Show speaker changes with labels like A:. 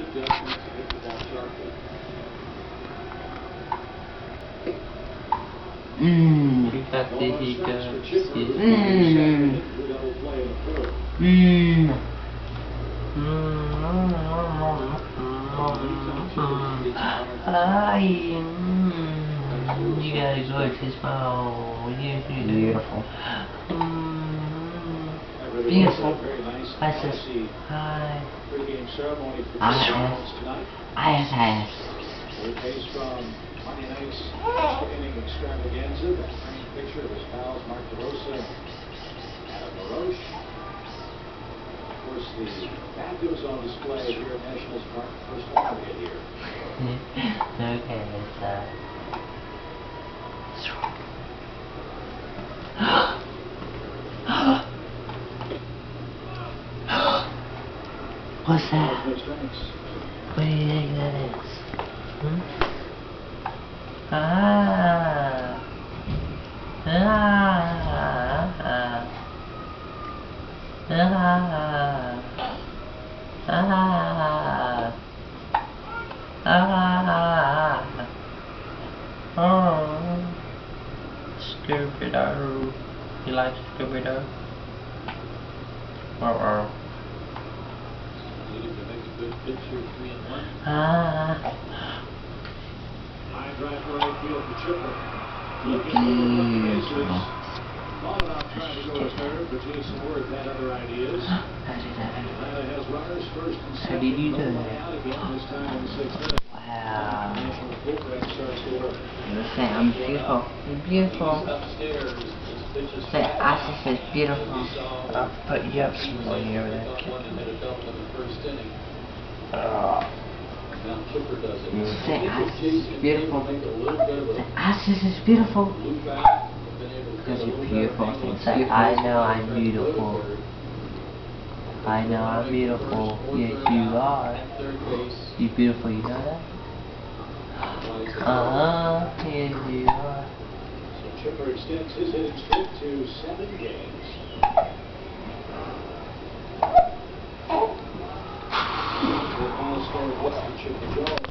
A: Got the hiccups. You got a gorgeous smile.
B: Beautiful.
A: Beautiful. I said, hi. ISIS.
C: From Monday night's inning extravaganza, that framed picture of his pals Mark DeRosa and Adam LaRoche. Of course, the Matthews on display here at Nationals Park. First one we get here.
A: Okay, it's What's that? What do you think that is? Ah. Ah. Ah. Ah. Oh. Scooby-Doo. You like Scooby-Doo? Oh.
C: Needed to make a good picture, 3-1.
A: Ah.
C: High drive to right field for Chipper. Looking over from the bases. Thought about trying to go to third, but Jason Worth had other ideas. Atlanta has runners first and second.
A: How did you do that?
C: Out again, this time in the sixth inning.
A: Wow.
C: Nationals bullpen starts to work.
A: Say, I'm beautiful. You're beautiful. Say, Isis is beautiful. I'll put you up some more here with that kid. Say, Isis is beautiful. Say, Isis is beautiful. Because you're beautiful. Say, I know I'm beautiful. I know I'm beautiful. Yes, you are. You're beautiful, you know that? Yes, you are.
C: So Chipper extends his hitting streak to 7